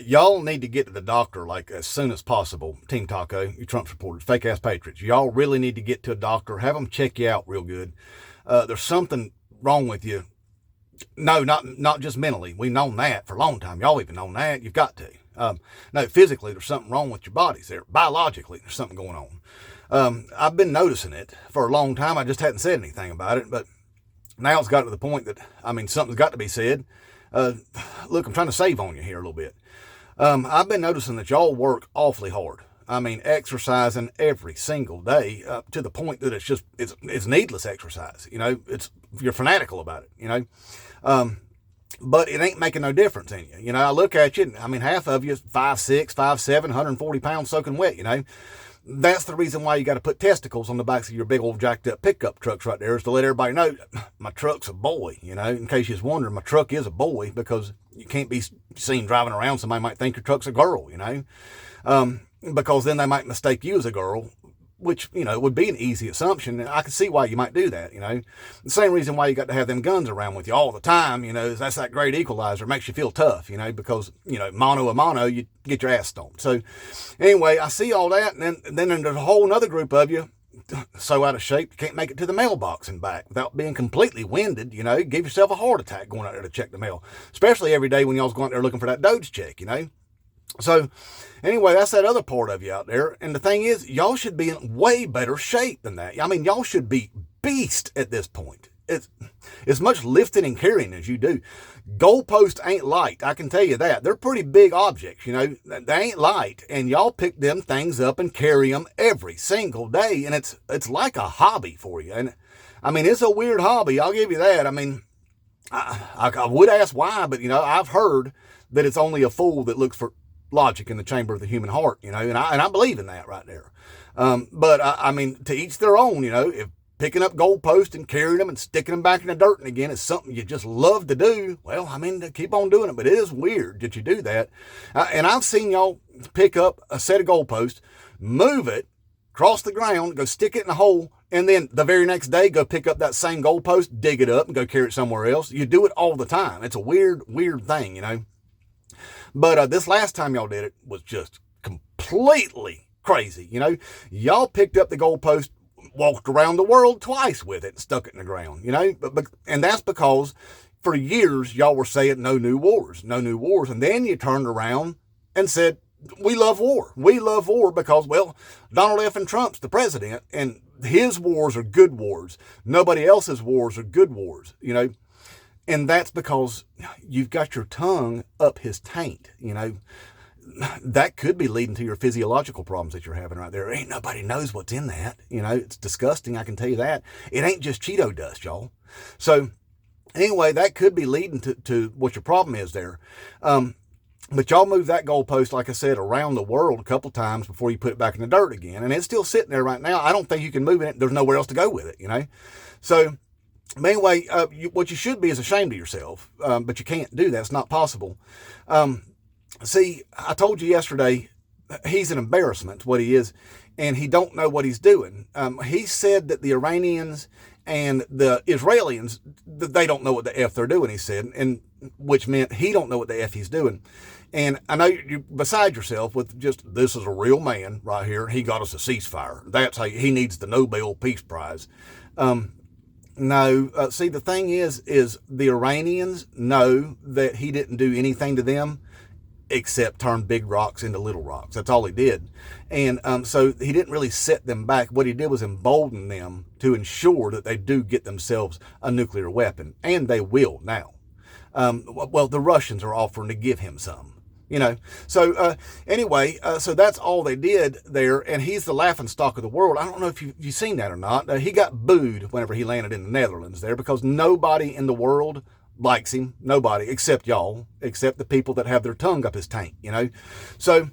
Y'all need to get to the doctor like as soon as possible. Team Taco, you Trump supporters, fake ass patriots. Y'all really need to get to a doctor. Have them check you out real good. There's something wrong with you. No, not just mentally. We've known that for a long time. Y'all even known that. You've got to. No, physically, there's something wrong with your bodies there. Biologically, there's something going on. I've been noticing it for a long time. I just hadn't said anything about it, but now it's got to the point that, something's got to be said. Look, I'm trying to save on you here a little bit. I've been noticing that y'all work awfully hard. Exercising every single day to the point that it's needless exercise. You're fanatical about it, but it ain't making no difference in you. I look at you, half of you is 5'6", 5'7", 140 pounds soaking wet, That's the reason why you got to put testicles on the backs of your big old jacked up pickup trucks right there, is to let everybody know my truck's a boy, in case you was wondering, my truck is a boy, because you can't be seen driving around. Somebody might think your truck's a girl, because then they might mistake you as a girl, which, would be an easy assumption. I can see why you might do that, The same reason why you got to have them guns around with you all the time, is that's that great equalizer. It makes you feel tough, because, mano a mano, you get your ass stomped. So anyway, I see all that, and then there's a whole other group of you so out of shape you can't make it to the mailbox and back without being completely winded. Give yourself a heart attack going out there to check the mail, especially every day when y'all's going out there looking for that Doge check, So anyway, that's that other part of you out there. And the thing is, y'all should be in way better shape than that. Y'all should be beast at this point. It's as much lifting and carrying as you do. Goalposts ain't light, I can tell you that. They're pretty big objects, They ain't light. And y'all pick them things up and carry them every single day. And it's like a hobby for you. And it's a weird hobby, I'll give you that. I would ask why, but I've heard that it's only a fool that looks for logic in the chamber of the human heart, and I believe in that right there. But to each their own, if picking up goalposts and carrying them and sticking them back in the dirt and again is something you just love to do, well, keep on doing it. But it is weird that you do that. And I've seen y'all pick up a set of goalposts, move it, cross the ground, go stick it in a hole, and then the very next day go pick up that same goalpost, dig it up, and go carry it somewhere else. You do it all the time. It's a weird thing, But this last time y'all did it was just completely crazy. Y'all picked up the goalpost, walked around the world twice with it, and stuck it in the ground. And that's because for years y'all were saying no new wars, and then you turned around and said we love war. We love war because, well, Donald F. and Trump's the president, and his wars are good wars. Nobody else's wars are good wars. And that's because you've got your tongue up his taint, That could be leading to your physiological problems that you're having right there. Ain't nobody knows what's in that. It's disgusting, I can tell you that. It ain't just Cheeto dust, y'all. So anyway, that could be leading to what your problem is there. But y'all moved that goalpost, like I said, around the world a couple times before you put it back in the dirt again. And it's still sitting there right now. I don't think you can move it. There's nowhere else to go with it, So anyway, what you should be is ashamed of yourself, but you can't do that. It's not possible. See, I told you yesterday, he's an embarrassment, what he is, and he don't know what he's doing. He said that the Iranians and the Israelis, they don't know what the F they're doing, he said, and which meant he don't know what the F he's doing. And I know you're beside yourself with just, this is a real man right here. He got us a ceasefire. That's how he needs the Nobel Peace Prize. No, see, the thing is the Iranians know that he didn't do anything to them except turn big rocks into little rocks. That's all he did. And so he didn't really set them back. What he did was embolden them to ensure that they do get themselves a nuclear weapon. And they will now. Well, the Russians are offering to give him some. So anyway, so that's all they did there, and he's the laughingstock of the world. I don't know if you've seen that or not. He got booed whenever he landed in the Netherlands there because nobody in the world likes him. Nobody, except y'all, except the people that have their tongue up his taint, So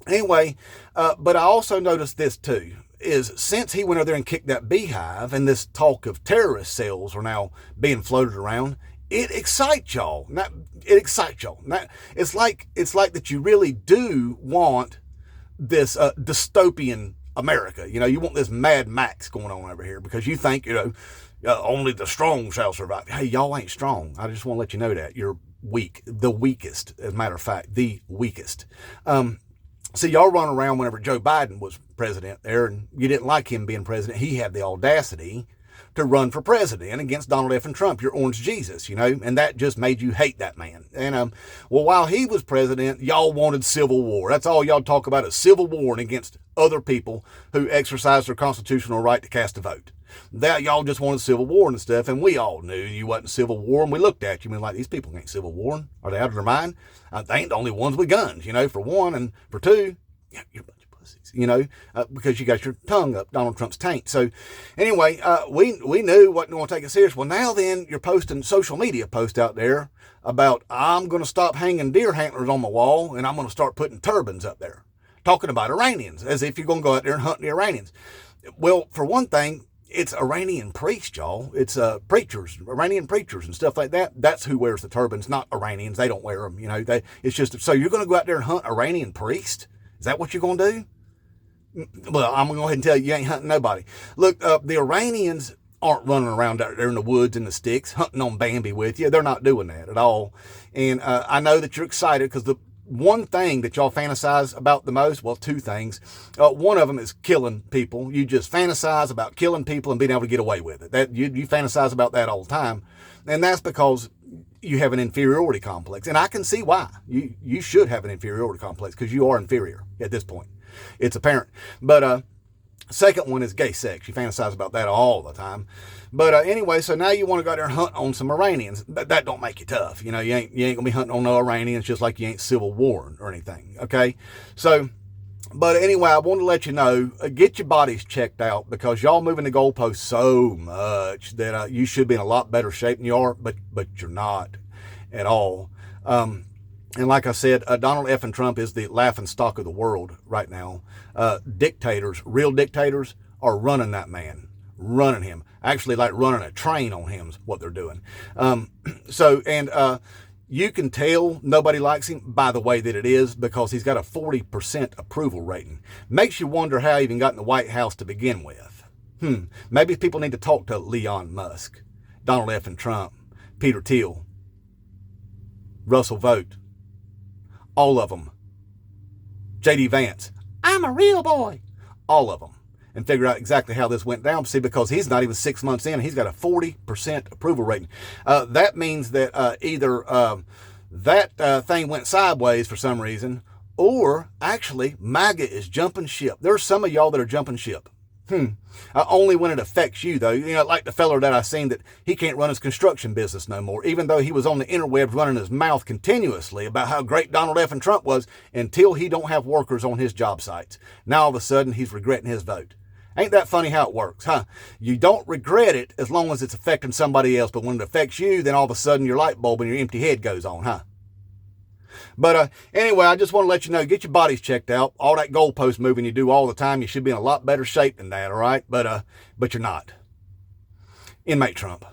anyway, but I also noticed this too, is since he went over there and kicked that beehive and this talk of terrorist cells are now being floated around, it excites y'all. It excites y'all. It's like that you really do want this dystopian America. You want this Mad Max going on over here because you think, only the strong shall survive. Hey, y'all ain't strong. I just want to let you know that. You're weak, the weakest, as a matter of fact, the weakest. See, y'all run around whenever Joe Biden was president there, and you didn't like him being president. He had the audacity to run for president against Donald F. and Trump, your orange Jesus, and that just made you hate that man. And, well, while he was president, y'all wanted civil war. That's all y'all talk about is civil war and against other people who exercise their constitutional right to cast a vote. That y'all just wanted civil war and stuff, and we all knew you wasn't civil war, and we looked at you and like, these people ain't civil war. Are they out of their mind? They ain't the only ones with guns, for one, and for two, you're a bunch of pussies, because you got your tongue up Donald Trump's taint. So anyway, we knew wasn't going to take it serious. Well, now then you're posting social media posts out there about, I'm going to stop hanging deer antlers on my wall, and I'm going to start putting turbans up there, talking about Iranians, as if you're going to go out there and hunt the Iranians. Well, for one thing, it's Iranian priests, y'all. It's preachers, Iranian preachers and stuff like that. That's who wears the turbans, not Iranians. They don't wear them, it's just, so you're going to go out there and hunt Iranian priests? Is that what you're going to do? Well, I'm going to go ahead and tell you, you ain't hunting nobody. Look, the Iranians aren't running around out there in the woods and the sticks hunting on Bambi with you. They're not doing that at all. And I know that you're excited because the one thing that y'all fantasize about the most, well, two things. One of them is killing people. You just fantasize about killing people and being able to get away with it. That you fantasize about that all the time. And that's because you have an inferiority complex. And I can see why. You should have an inferiority complex because you are inferior at this point. It's apparent. But second one is gay sex. You fantasize about that all the time. But anyway, so now you want to go out there and hunt on some Iranians. That don't make you tough. You ain't going to be hunting on no Iranians just like you ain't civil war or anything. Okay? So, but anyway, I want to let you know, get your bodies checked out because y'all moving the goalpost so much that you should be in a lot better shape than you are, but you're not at all. And like I said, Donald F. and Trump is the laughing stock of the world right now. Dictators, real dictators, are running that man, running him. Actually, like running a train on him is what they're doing. You can tell nobody likes him by the way that it is because he's got a 40% approval rating. Makes you wonder how he even got in the White House to begin with. Maybe people need to talk to Elon Musk, Donald F. and Trump, Peter Thiel, Russell Vogt, all of them. J.D. Vance, I'm a real boy. All of them. And figure out exactly how this went down. See, because he's not even 6 months in, he's got a 40% approval rating. That means that either that thing went sideways for some reason, or actually MAGA is jumping ship. There's some of y'all that are jumping ship. Only when it affects you, though. Like the feller that I seen that he can't run his construction business no more, even though he was on the interwebs running his mouth continuously about how great Donald F. and Trump was until he don't have workers on his job sites. Now all of a sudden he's regretting his vote. Ain't that funny how it works, huh? You don't regret it as long as it's affecting somebody else, but when it affects you, then all of a sudden your light bulb and your empty head goes on, huh? But anyway, I just want to let you know, get your bodies checked out. All that goalpost moving you do all the time, you should be in a lot better shape than that, all right? But you're not. Inmate Trump.